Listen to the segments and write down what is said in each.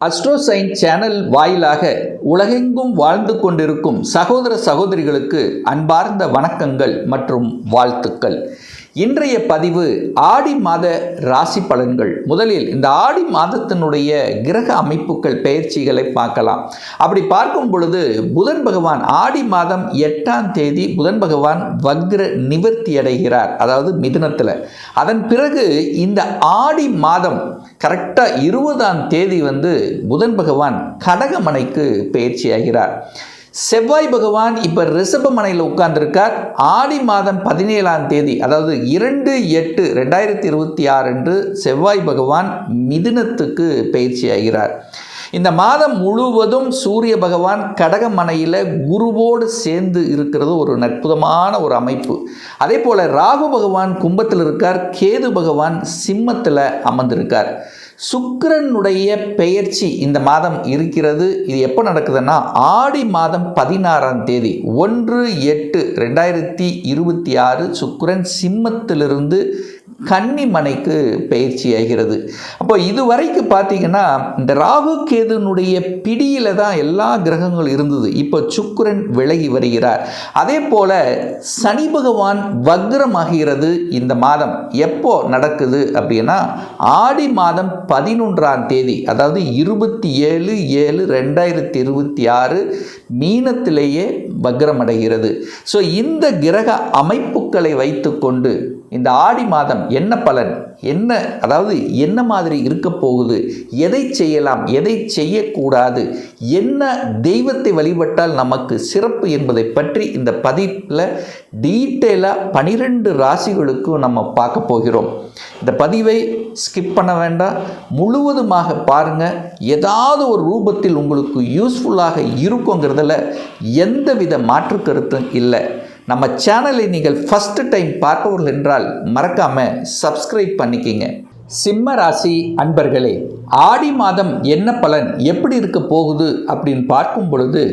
அஸ்ட்ரோசைன் channel வாயிலாக உலகெங்கும் வாழ்ந்து கொண்டிருக்கும் சகோதர சகோதரிகளுக்கு அன்பார்ந்த வணக்கங்கள் மற்றும் வாழ்த்துக்கள். இன்றைய பதிவு ஆடி மாத ராசி பலன்கள். முதலில் இந்த ஆடி மாதத்தினுடைய கிரக அமைப்புகள் பெயர்ச்சிகளை பார்க்கலாம். அப்படி பார்க்கும் பொழுது புதன் பகவான் ஆடி மாதம் 8ஆம் தேதி புதன் பகவான் வக்ர நிவர்த்தி அடைகிறார், அதாவது மிதுனத்தில். அதன் பிறகு இந்த ஆடி மாதம் கரெக்டாக 20ஆம் தேதி புதன் பகவான் கடகமனைக்கு பயிற்சி ஆகிறார். செவ்வாய் பகவான் இப்போ ரிஷபமனையில் உட்கார்ந்துருக்கார். ஆடி மாதம் 17ஆம் தேதி, அதாவது 2/8/2026 அன்று செவ்வாய் பகவான் மிதுனத்துக்கு பயிற்சி ஆகிறார். இந்த மாதம் முழுவதும் சூரிய பகவான் கடகமனையில் குருவோடு சேர்ந்து இருக்கிறது ஒரு அற்புதமான ஒரு அமைப்பு. அதே போல் ராகு பகவான் கும்பத்தில் இருக்கார், கேது பகவான் சிம்மத்தில் அமர்ந்திருக்கார். சுக்கிரனுடைய பெயர்ச்சி இந்த மாதம் இருக்கிறது. இது எப்போ நடக்குதுன்னா ஆடி மாதம் 16ஆம் தேதி 1/8/2026 சுக்கிரன் சிம்மத்திலிருந்து கன்னிமனைக்கு பயிற்சி ஆகிறது. அப்போ இதுவரைக்கும் பார்த்தீங்கன்னா இந்த ராகு கேதுனுடைய பிடியில் தான் எல்லா கிரகங்களும் இருந்தது. இப்போ சுக்கிரன் விலகி வருகிறார். அதே போல சனி பகவான் வக்ரமாகிறது. இந்த மாதம் எப்போ நடக்குது அப்படின்னா ஆடி மாதம் 11ஆம் தேதி, அதாவது 27/7/2026 மீனத்திலேயே வக்ரமடைகிறது. ஸோ இந்த கிரக அமைப்புகளை வைத்துக்கொண்டு இந்த ஆடி மாதம் என்ன பலன், அதாவது என்ன மாதிரி இருக்க போகுது, எதை செய்யலாம், எதை செய்யக்கூடாது, என்ன தெய்வத்தை வழிபட்டால் நமக்கு சிறப்பு என்பதை பற்றி இந்த பதிவில் டீட்டெயிலாக 12 ராசிகளுக்கும் நம்ம பார்க்க போகிறோம். இந்த பதிவை ஸ்கிப் பண்ண வேண்டாம், முழுவதுமாக பாருங்கள். ஏதாவது ஒரு ரூபத்தில் உங்களுக்கு யூஸ்ஃபுல்லாக இருக்குங்கிறதுல எந்தவித மாற்று கருத்தும் இல்லை. நம்ம சேனலை நீங்கள் ஃபஸ்ட்டு டைம் பார்ப்பவர்கள் என்றால் மறக்காமல் சப்ஸ்கிரைப் பண்ணிக்கிங்க. சிம்ம ராசி அன்பர்களே, ஆடி மாதம் என்ன பலன், எப்படி இருக்க போகுது அப்படின்னு பார்க்கும் பொழுது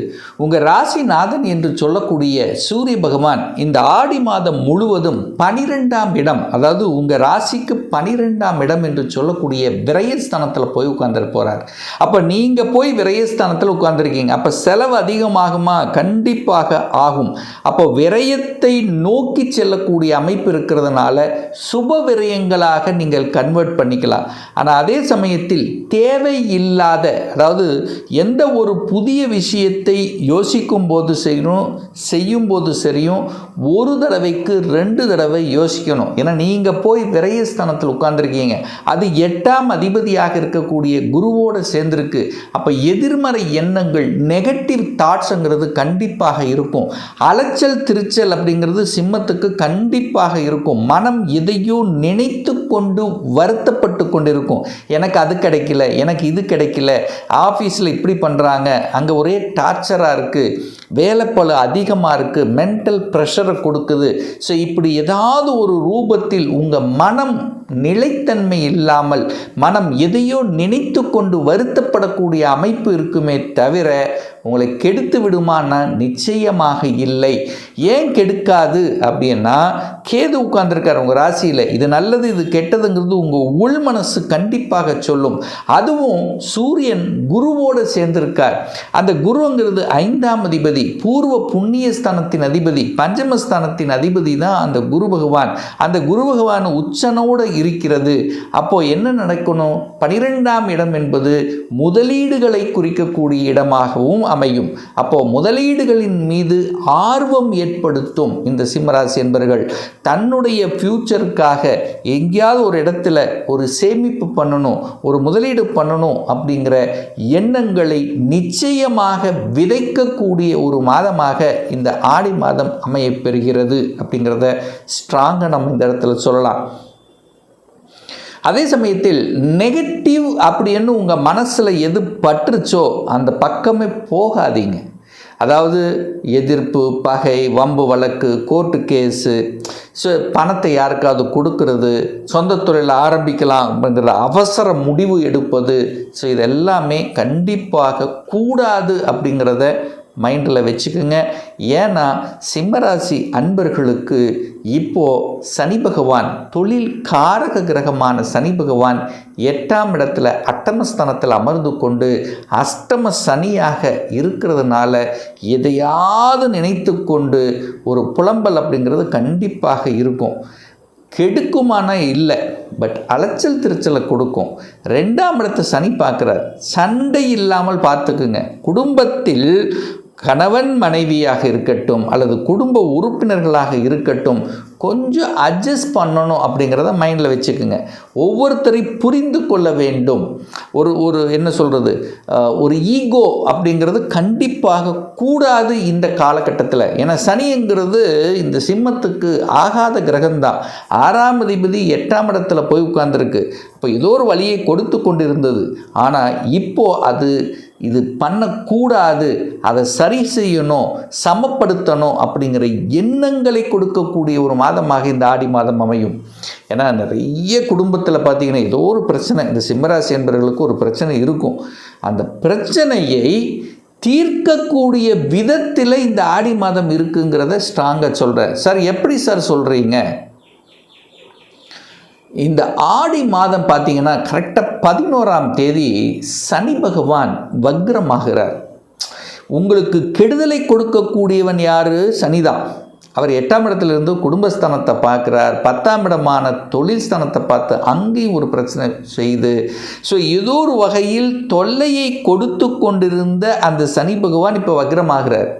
உங்கள் ராசிநாதன் என்று சொல்லக்கூடிய சூரிய பகவான் இந்த ஆடி மாதம் முழுவதும் 12ஆம் இடம், அதாவது உங்கள் ராசிக்கு 12ஆம் இடம் என்று சொல்லக்கூடிய விரயஸ்தானத்தில் போய் உட்கார்ந்துட்டு போகிறார். அப்போ நீங்கள் போய் விரயஸ்தானத்தில் உட்கார்ந்துருக்கீங்க. அப்போ செலவு அதிகமாகுமா? கண்டிப்பாக ஆகும். அப்போ விரயத்தை நோக்கி செல்லக்கூடிய அமைப்பு இருக்கிறதுனால சுப விரயங்களாக நீங்கள் கன்வெர்ட் பண்ணிக்கலாம். ஆனால் அதே சமயத்தில் தேவையில்லாத, அதாவது எந்த ஒரு புதிய விஷயத்தை யோசிக்கும் போது செய்யும் போது சரியும், ஒரு தடவைக்கு 2 தடவை யோசிக்கணும். ஏன்னா நீங்கள் போய் விரயஸ்தானத்தில் உட்கார்ந்துருக்கீங்க. அது 8ஆம் அதிபதியாக இருக்கக்கூடிய குருவோடு சேர்ந்திருக்கு. அப்போ எதிர்மறை எண்ணங்கள், நெகட்டிவ் தாட்ஸுங்கிறது கண்டிப்பாக இருக்கும். அலைச்சல் திருச்சல் அப்படிங்கிறது சிம்மத்துக்கு கண்டிப்பாக இருக்கும். மனம் எதையோ நினைத்து கொண்டு வருத்தப்பட்டு கொண்டிருக்கும். எனக்கு அது கிடைக்கல, எனக்கு இது கிடைக்கல, ஆஃபீஸில் இப்படி பண்ணுறாங்க, அங்கே ஒரே டார்ச்சராக இருக்குது, வேலைப்பளு அதிகமாக இருக்குது, மென்டல் ப்ரெஷரை கொடுக்குது. ஸோ இப்படி ஏதாவது ஒரு ரூபத்தில் உங்கள் மனம் நிலைத்தன்மை இல்லாமல் மனம் எதையோ நினைத்து கொண்டு வருத்தப்படக்கூடிய அமைப்பு இருக்குமே தவிர உங்களை கெடுத்து விடுமானா நிச்சயமாக இல்லை. ஏன் கெடுக்காது அப்படின்னா கேது உட்கார்ந்துருக்கார் உங்கள் ராசியில். இது நல்லது இது கெட்டதுங்கிறது உங்கள் உள் மனசு கண்டிப்பாக சொல்லும். அதுவும் சூரியன் குருவோடு சேர்ந்திருக்கார். அந்த குருங்கிறது 5ஆம் அதிபதி, பூர்வ புண்ணிய ஸ்தானத்தின் அதிபதி, பஞ்சமஸ்தானத்தின் அதிபதி தான் அந்த குரு பகவான். அந்த குரு பகவான் உச்சனோடு இருக்கிறது. அப்போ என்ன நடக்கணும்? 12ஆம் இடம் என்பது முதலீடுகளை குறிக்கக்கூடிய இடமாகவும் அமையும். அப்போ முதலீடுகளின் மீது ஆர்வம் ஏற்படுத்தும் இந்த சிம்மராசி என்பவர்கள். தன்னுடைய ஃபியூச்சருக்காக எங்கேயாவது ஒரு இடத்துல ஒரு சேமிப்பு பண்ணணும், ஒரு முதலீடு பண்ணணும் அப்படிங்கிற எண்ணங்களை நிச்சயமாக விதைக்கக்கூடிய ஒரு மாதமாக இந்த ஆடி மாதம் அமையப் பெறுகிறது அப்படிங்கிறத ஸ்ட்ராங்காக நம்ம இந்த இடத்துல சொல்லலாம். அதே சமயத்தில் நெகட்டிவ் அப்படின்னு உங்கள் மனசில் எது பற்றுச்சோ அந்த பக்கமே போகாதீங்க. அதாவது எதிர்ப்பு, பகை, வம்பு வழக்கு, கோர்ட்டு கேஸு, ஸோ பணத்தை யாருக்காவது கொடுக்கறது, சொந்த தொழில் ஆரம்பிக்கலாம் அப்படிங்கிற அவசர முடிவு எடுப்பது, ஸோ இதெல்லாமே கண்டிப்பாக கூடாது அப்படிங்கிறத மைண்டில் வச்சுக்கோங்க. ஏன்னா சிம்மராசி அன்பர்களுக்கு இப்போது சனி பகவான், தொழில் காரக கிரகமான சனி பகவான் 8ஆம் இடத்துல அட்டமஸ்தானத்தில் அமர்ந்து கொண்டு அஷ்டம சனியாக இருக்கிறதுனால எதையாவது நினைத்து கொண்டு ஒரு புலம்பல் அப்படிங்கிறது கண்டிப்பாக இருக்கும். கெடுக்குமான இல்லை, பட் அலைச்சல் திருச்சலை கொடுக்கும். 2ஆம் இடத்தை சனி பார்க்குறார். சண்டை இல்லாமல் பார்த்துக்குங்க. குடும்பத்தில் கணவன் மனைவியாக இருக்கட்டும் அல்லது குடும்ப உறுப்பினர்களாக இருக்கட்டும், கொஞ்சம் அட்ஜஸ்ட் பண்ணணும் அப்படிங்கிறத மைண்டில் வச்சுக்குங்க. ஒவ்வொருத்தரை புரிந்து கொள்ள வேண்டும். ஒரு என்ன சொல்கிறது, ஒரு ஈகோ அப்படிங்கிறது கண்டிப்பாக கூடாது இந்த காலகட்டத்தில். ஏன்னா சனிங்கிறது இந்த சிம்மத்துக்கு ஆகாத கிரகம்தான். 6ஆம் அதிபதி 8ஆம் இடத்துல போய் உட்கார்ந்துருக்கு. இப்போ ஏதோ ஒரு வழியை கொடுத்து கொண்டிருந்தது. ஆனால் இப்போது இது பண்ணக்கூடாது, அதை சரி செய்யணும், சமப்படுத்தணும் அப்படிங்கிற எண்ணங்களை கொடுக்கக்கூடிய ஒரு மாதமாக இந்த ஆடி மாதம் அமையும். ஏன்னா நிறைய குடும்பத்தில் பார்த்திங்கன்னா ஏதோ ஒரு பிரச்சனை, இந்த சிம்மராசி என்பவர்களுக்கு ஒரு பிரச்சனை இருக்கும். அந்த பிரச்சனையை தீர்க்கக்கூடிய விதத்தில் இந்த ஆடி மாதம் இருக்குங்கிறத ஸ்ட்ராங்காக சொல்கிறேன். சார் எப்படி சார் சொல்கிறீங்க? இந்த ஆடி மாதம் பார்த்தீங்கன்னா கரெக்டாக 11ஆம் தேதி சனி பகவான் வக்ரமாகிறார். உங்களுக்கு கெடுதலை கொடுக்கக்கூடியவன் யார்? சனிதான். அவர் 8ஆம் இடத்துலேருந்து குடும்பஸ்தானத்தை பார்க்குறார். 10ஆம் இடமான தொழில் ஸ்தானத்தை பார்த்து அங்கேயும் ஒரு பிரச்சனை செய்து, ஸோ ஏதோ ஒரு வகையில் தொல்லையை கொடுத்து கொண்டிருந்த அந்த சனி பகவான் இப்போ வக்ரமாகிறார்.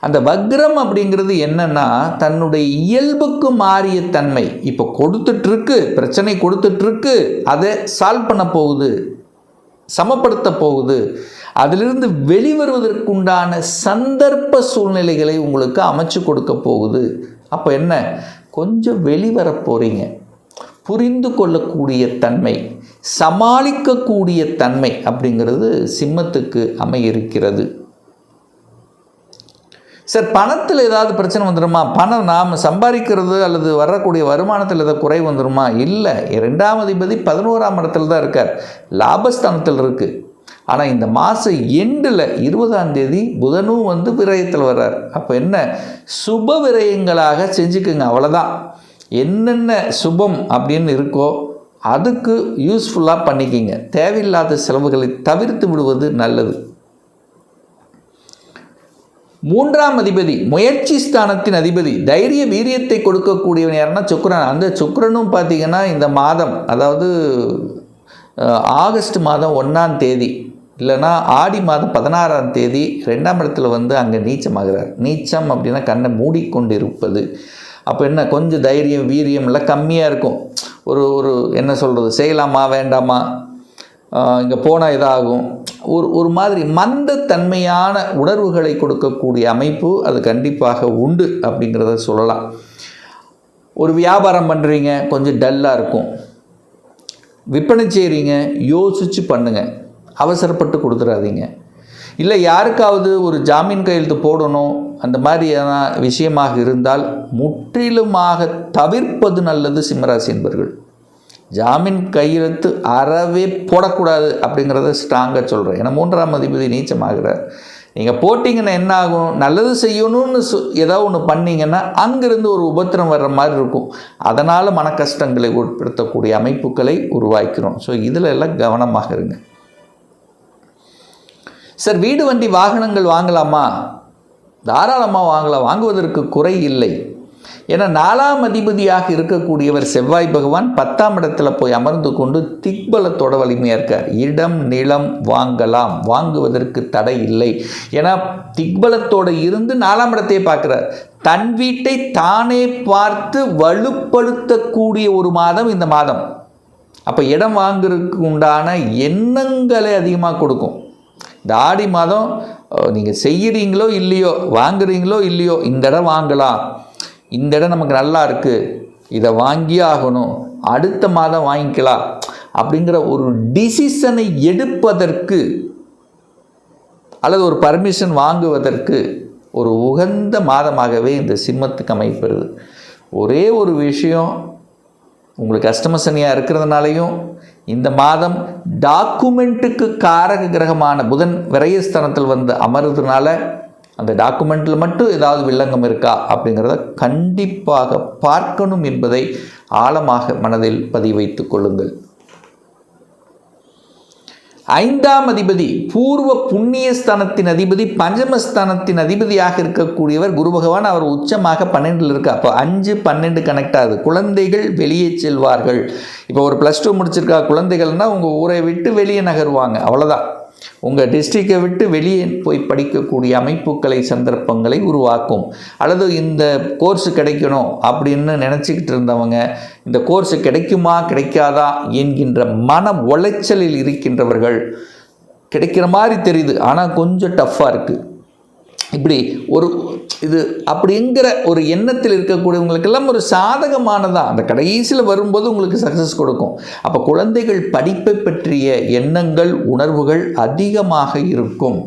அந்த வக்ரம் அப்படிங்கிறது என்னன்னா, தன்னுடைய இயல்புக்கு மாறிய தன்மை இப்போ கொடுத்துட்ருக்கு, பிரச்சனை கொடுத்துட்ருக்கு, அதை சால்வ் பண்ண போகுது, சமப்படுத்த போகுது. அதிலிருந்து வெளிவருவதற்குண்டான சந்தர்ப்ப சூழ்நிலைகளை உங்களுக்கு அமைச்சு கொடுக்க போகுது. அப்போ என்ன, கொஞ்சம் வெளிவர போகிறீங்க. புரிந்து கொள்ளக்கூடிய தன்மை, சமாளிக்கக்கூடிய தன்மை அப்படிங்கிறது சிம்மத்துக்கு அமையிருக்கிறது. சார் பணத்தில் ஏதாவது பிரச்சனை வந்துடுமா? பணம் நாம் சம்பாதிக்கிறது அல்லது வரக்கூடிய வருமானத்தில் ஏதாவது குறை வந்துடுமா? இல்லை. 2ஆம் அதிபதி 11ஆம் இடத்துல தான் இருக்கார், லாபஸ்தானத்தில் இருக்குது. ஆனால் இந்த மாதம் எண்டில் 20ஆம் தேதி புதனும் வந்து விரயத்தில் வர்றார். அப்போ என்ன, சுப விரயங்களாக செஞ்சுக்குங்க, அவ்வளோதான். என்னென்ன சுபம் அப்படின்னு இருக்கோ அதுக்கு யூஸ்ஃபுல்லாக பண்ணிக்கிங்க. தேவையில்லாத செலவுகளை தவிர்த்து விடுவது நல்லது. 3ஆம் அதிபதி முயற்சி ஸ்தானத்தின் அதிபதி, தைரிய வீரியத்தை கொடுக்கக்கூடியவன் யாருன்னா சுக்கிரன். அந்த சுக்கிரனும் பார்த்திங்கன்னா இந்த மாதம், அதாவது ஆகஸ்ட் மாதம் 1ஆம் தேதி இல்லைனா ஆடி மாதம் 16ஆம் தேதி 2ஆம் இடத்துல வந்து அங்கே நீச்சமாகிறார். நீச்சம் அப்படின்னா கண்ணை மூடிக்கொண்டு இருப்பது. அப்போ என்ன, கொஞ்சம் தைரியம் வீரியம் எல்லாம் கம்மியாக இருக்கும். ஒரு என்ன சொல்கிறது, செய்யலாமா வேண்டாமா, இங்கே போனால் இதாகும், ஒரு மாதிரி மந்தத்தன்மையான உணர்வுகளை கொடுக்கக்கூடிய அமைப்பு அது கண்டிப்பாக உண்டு அப்படிங்கிறத சொல்லலாம். ஒரு வியாபாரம் பண்ணுறீங்க, கொஞ்சம் டல்லாக இருக்கும். விற்பனை செய்கிறீங்க, யோசித்து பண்ணுங்கள், அவசரப்பட்டு கொடுத்துடாதீங்க. இல்லை யாருக்காவது ஒரு ஜாமீன் கையெழுத்து போடணும் அந்த மாதிரியான விஷயமாக இருந்தால் முற்றிலுமாக தவிர்ப்பது நல்லது சிம்மராசி என்பவர்கள். ஜாமீன் கையெழுத்து அறவே போடக்கூடாது அப்படிங்கிறத ஸ்ட்ராங்காக சொல்கிறேன். ஏன்னா 3ஆம் அதிபதி நீச்சமாகிறார். நீங்கள் போட்டிங்கன்னா என்ன ஆகும், நல்லது செய்யணும்னு ஏதாவது ஒன்று பண்ணிங்கன்னா அங்கேருந்து ஒரு உபத்திரம் வர்ற மாதிரி இருக்கும். அதனால் மன கஷ்டங்களை உட்படுத்தக்கூடிய அமைப்புகளை உருவாக்கிறோம். ஸோ இதில் எல்லாம் கவனமாக இருங்க. சார் வீடு வண்டி வாகனங்கள் வாங்கலாமா? தாராளமாக வாங்கலாம், வாங்குவதற்கு குறை இல்லை. ஏன்னா 4ஆம் அதிபதியாக இருக்கக்கூடியவர் செவ்வாய் பகவான் 10ஆம் இடத்துல போய் அமர்ந்து கொண்டு திக்பலத்தோட வலிமையாக இருக்கார். இடம் நிலம் வாங்கலாம், வாங்குவதற்கு தடை இல்லை. ஏன்னா திக்பலத்தோடு இருந்து 4ஆம் இடத்தையே பார்க்குறார். தன் வீட்டை தானே பார்த்து வலுப்படுத்தக்கூடிய ஒரு மாதம் இந்த மாதம். அப்போ இடம் வாங்குறதுக்கு உண்டான எண்ணங்களை அதிகமாக கொடுக்கும். இந்த ஆடி மாதம் நீங்கள் செய்கிறீங்களோ இல்லையோ, வாங்குறீங்களோ இல்லையோ, இந்த இடம் வாங்கலாம், இந்த இடம் நமக்கு நல்லா இருக்குது, இதை வாங்கியே ஆகணும், அடுத்த மாதம் வாங்கிக்கலாம் அப்படிங்கிற ஒரு டிசிஷனை எடுப்பதற்கு அல்லது ஒரு பர்மிஷன் வாங்குவதற்கு ஒரு உகந்த மாதமாகவே இந்த சிம்மத்துக்கு அமைப்பது. ஒரே ஒரு விஷயம், உங்களுக்கு அஷ்டம சனியாக இருக்கிறதுனாலையும் இந்த மாதம் டாக்குமெண்ட்டுக்கு காரக கிரகமான புதன் விரயஸ்தானத்தில் வந்து அமர்றதுனால அந்த டாக்குமெண்ட்டில் மட்டும் ஏதாவது வில்லங்கம் இருக்கா அப்படிங்கிறத கண்டிப்பாக பார்க்கணும் என்பதை ஆழமாக மனதில் பதிவு வைத்துக் கொள்ளுங்கள். 5ஆம் அதிபதி பூர்வ புண்ணியஸ்தானத்தின் அதிபதி, பஞ்சமஸ்தானத்தின் அதிபதியாக இருக்கக்கூடியவர் குரு பகவான். அவர் உச்சமாக 12ல் இருக்கு. அப்போ 5, 12 கனெக்ட் ஆகுது. குழந்தைகள் வெளியே செல்வார்கள். இப்போ ஒரு +2 முடிச்சிருக்கா குழந்தைகள்னால் உங்கள் ஊரை விட்டு வெளியே நகருவாங்க, அவ்வளோதான். உங்கள் டிஸ்ட்ரிக்டை விட்டு வெளியே போய் படிக்கக்கூடிய அமைப்புகளை, சந்தர்ப்பங்களை உருவாக்கும். அல்லது இந்த கோர்ஸ் கிடைக்கணும் அப்படின்னு நினச்சிக்கிட்டு இருந்தவங்க இந்த கோர்ஸ் கிடைக்குமா கிடைக்காதா என்கின்ற மன உளைச்சலில் இருக்கின்றவர்கள், கிடைக்கிற மாதிரி தெரியுது ஆனால் கொஞ்சம் டஃப்பாக இருக்குது, இப்படி ஒரு இது அப்படிங்கிற ஒரு எண்ணத்தில் இருக்கக்கூடியவங்களுக்கெல்லாம் ஒரு சாதகமானதாக அந்த கடைசியில் வரும்போது உங்களுக்கு சக்ஸஸ் கொடுக்கும். அப்போ குழந்தைகள் படிப்பை பற்றிய எண்ணங்கள், உணர்வுகள் அதிகமாக இருக்கும்.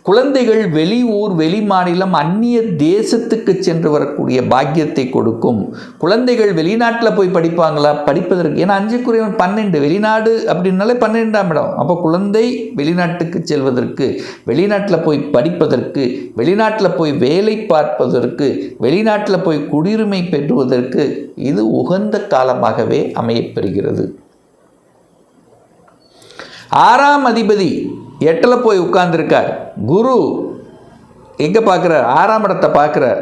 குழந்தைகள் வெளியூர், வெளி மாநிலம், அந்நிய தேசத்துக்கு சென்று வரக்கூடிய பாக்கியத்தை கொடுக்கும். குழந்தைகள் வெளிநாட்டில் போய் படிப்பாங்களா? படிப்பதற்கு, ஏன்னா 5க்குரியவன் 12, வெளிநாடு அப்படின்னாலே 12ஆம் இடம். அப்போ குழந்தை வெளிநாட்டுக்கு செல்வதற்கு, வெளிநாட்டில் போய் படிப்பதற்கு, வெளிநாட்டில் போய் வேலை பார்ப்பதற்கு, வெளிநாட்டில் போய் குடியுரிமை பெறுவதற்கு இது உகந்த காலமாகவே அமையப்பெறுகிறது. 6ஆம் அதிபதி 8ல் போய் உட்கார்ந்துருக்கார். குரு எங்கே பார்க்குறார்? 6ஆம் இடத்தை பார்க்குறார்.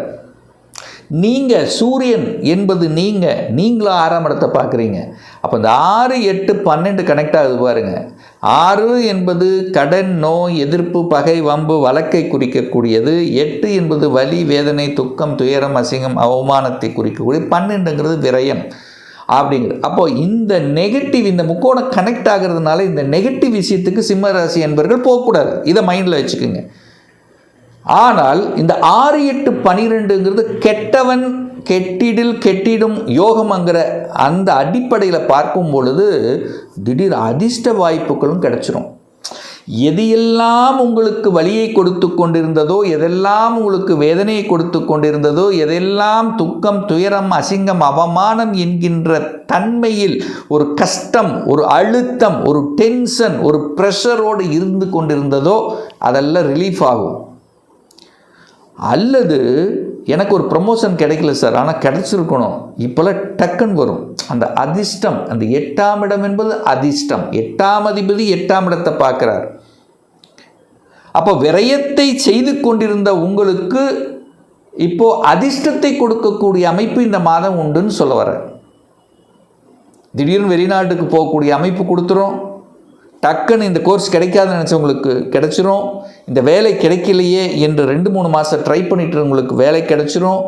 நீங்கள் சூரியன் என்பது நீங்களும் 6ஆம் இடத்தை பார்க்குறீங்க. அப்போ இந்த 6, 8, 12 கனெக்ட் ஆகுது பாருங்கள். 6 என்பது கடன், நோய், எதிர்ப்பு, பகை, வம்பு, வழக்கை குறிக்கக்கூடியது. 8 என்பது வலி, வேதனை, துக்கம், துயரம், அசிங்கம், அவமானத்தை குறிக்கக்கூடிய. 12ங்கிறது விரயம் அப்படிங்கிறது. அப்போது இந்த நெகட்டிவ், இந்த முக்கோணம் கனெக்ட் ஆகிறதுனால இந்த நெகட்டிவ் விஷயத்துக்கு சிம்ம ராசி என்பவர்கள் போகக்கூடாது. இதை மைண்டில் வச்சுக்கோங்க. ஆனால் இந்த 6, 8, 12ங்கிறது கெட்டவன் கெட்டிடில் கெட்டிடும் யோகம்ங்கிற அந்த அடிப்படையில் பார்க்கும் பொழுது திடீர் அதிர்ஷ்ட வாய்ப்புகளும் கிடைச்சிரும். எது எல்லாம் உங்களுக்கு வலியை கொடுத்து கொண்டிருந்ததோ, எதெல்லாம் உங்களுக்கு வேதனையை கொடுத்து கொண்டிருந்ததோ, எதெல்லாம் துக்கம், துயரம், அசிங்கம், அவமானம் என்கின்ற தன்மையில் ஒரு கஷ்டம், ஒரு அழுத்தம், ஒரு டென்ஷன், ஒரு ப்ரெஷரோடு இருந்து கொண்டிருந்ததோ அதெல்லாம் ரிலீஃப் ஆகும். அல்லது எனக்கு ஒரு ப்ரமோஷன் கிடைக்கல சார், ஆனால் கிடைச்சிருக்கணும், இப்போல்லாம் டக்குன்னு வரும் அந்த அதிர்ஷ்டம். அந்த 8ஆம் இடம் என்பது அதிர்ஷ்டம். 8ஆம் அதிபதி 8ஆம் இடத்தை பார்க்குறார். அப்போ விரயத்தை செய்து கொண்டிருந்த உங்களுக்கு இப்போ அதிர்ஷ்டத்தை கொடுக்கக்கூடிய அமைப்பு இந்த மாதம் உண்டுன்னு சொல்ல வர. திடீர்னு வெளிநாட்டுக்கு போகக்கூடிய அமைப்பு கொடுத்துரும். டக்குன்னு இந்த கோர்ஸ் கிடைக்காதுன்னு நினச்சவங்களுக்கு கிடைச்சிரும். இந்த வேலை கிடைக்கலையே என்று 2-3 மாதம் ட்ரை பண்ணிட்டு உங்களுக்கு வேலை கிடைச்சிரும்.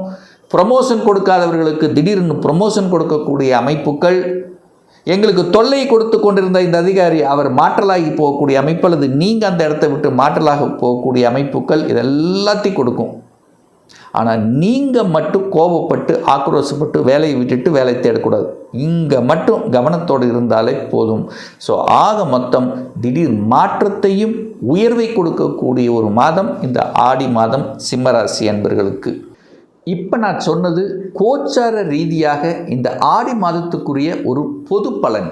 ப்ரமோஷன் கொடுக்காதவர்களுக்கு திடீர்னு ப்ரமோஷன் கொடுக்கக்கூடிய அமைப்புகள். எங்களுக்கு தொல்லை கொடுத்து கொண்டிருந்த இந்த அதிகாரி அவர் மாற்றலாகி போகக்கூடிய அமைப்பு, அல்லது நீங்கள் அந்த இடத்த விட்டு மாற்றலாக போகக்கூடிய அமைப்புகள், இதெல்லாத்தையும் கொடுக்கும். ஆனால் நீங்கள் மட்டும் கோபப்பட்டு ஆக்ரோஷப்பட்டு வேலையை விட்டுட்டு வேலை தேடக்கூடாது. இங்கே மட்டும் கவனத்தோடு இருந்தாலே போதும். ஸோ ஆக மொத்தம் திடீர் மாற்றத்தையும் உயர்வை கொடுக்கக்கூடிய ஒரு மாதம் இந்த ஆடி மாதம் சிம்மராசி அன்பர்களுக்கு. இப்போ நான் சொன்னது கோச்சார ரீதியாக இந்த ஆடி மாதத்துக்குரிய ஒரு பொது பலன்.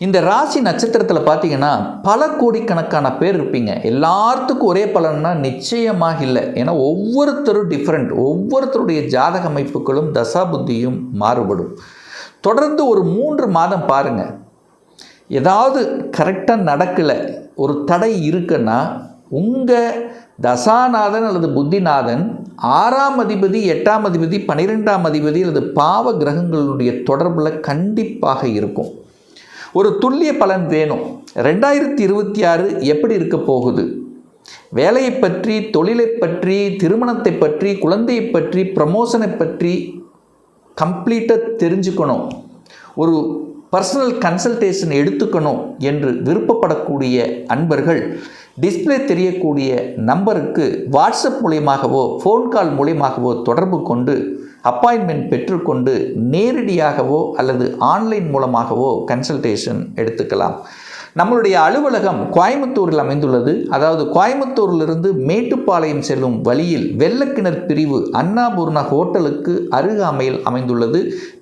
இந்த ராசி நட்சத்திரத்தில் பார்த்தீங்கன்னா பல கோடிக்கணக்கான பேர் இருப்பீங்க. எல்லாத்துக்கும் ஒரே பலன்னா நிச்சயமாக இல்லை. ஏன்னா ஒவ்வொருத்தரும் டிஃப்ரெண்ட். ஒவ்வொருத்தருடைய ஜாதக அமைப்புகளும் தசாபுத்தியும் மாறுபடும். தொடர்ந்து ஒரு 3 மாதம் பாருங்கள். ஏதாவது கரெக்டாக நடக்கலை, ஒரு தடை இருக்குன்னா உங்கள் தசாநாதன் அல்லது புத்திநாதன் 6ஆம் அதிபதி, 8ஆம் அதிபதி, 12ஆம் அதிபதி அல்லது பாவ கிரகங்களுடைய தொடர்பில் கண்டிப்பாக இருக்கும். ஒரு துல்லிய பலன் வேணும். 2026 எப்படி இருக்க போகுது? வேலையை பற்றி, தொழிலை பற்றி, திருமணத்தை பற்றி, குழந்தையை பற்றி, ப்ரமோஷனை பற்றி கம்ப்ளீட்டாக தெரிஞ்சுக்கணும். ஒரு பர்சனல் கன்சல்டேஷன் எடுத்துக்கணும் என்று விருப்பப்படக்கூடிய அன்பர்கள் டிஸ்பிளே தெரியக்கூடிய நம்பருக்கு வாட்ஸ்அப் மூலியமாகவோ ஃபோன் கால் மூலியமாகவோ தொடர்பு கொண்டு அப்பாயின்மெண்ட் பெற்றுக்கொண்டு நேரடியாகவோ அல்லது ஆன்லைன் மூலமாகவோ கன்சல்டேஷன் எடுத்துக்கலாம். நம்மளுடைய அலுவலகம் கோயம்புத்தூரில் அமைந்துள்ளது. அதாவது கோயம்புத்தூரிலிருந்து மேட்டுப்பாளையம் செல்லும் வழியில் வெள்ளக்கிணர் பிரிவு அன்னபூர்ணா ஹோட்டலுக்கு அருகாமையில் அமைந்துள்ளது.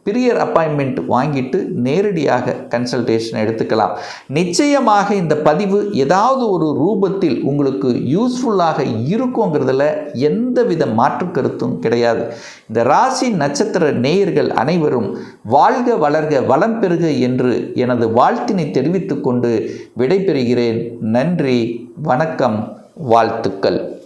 பிரியர் அப்பாயின்மெண்ட் வாங்கிட்டு நேரடியாக கன்சல்டேஷன் எடுத்துக்கலாம். நிச்சயமாக இந்த பதிவு ஏதாவது ஒரு ரூபத்தில் உங்களுக்கு யூஸ்ஃபுல்லாக இருக்குங்கிறதுல எந்தவித மாற்று கருத்தும் கிடையாது. இந்த ராசி நட்சத்திர நேயர்கள் அனைவரும் வாழ்க வளர்க வளம் பெறுக என்று எனது வாழ்த்தினை தெரிவித்துக் கொண்டு விடைபெறுகிறேன். நன்றி, வணக்கம், வாழ்த்துக்கள்.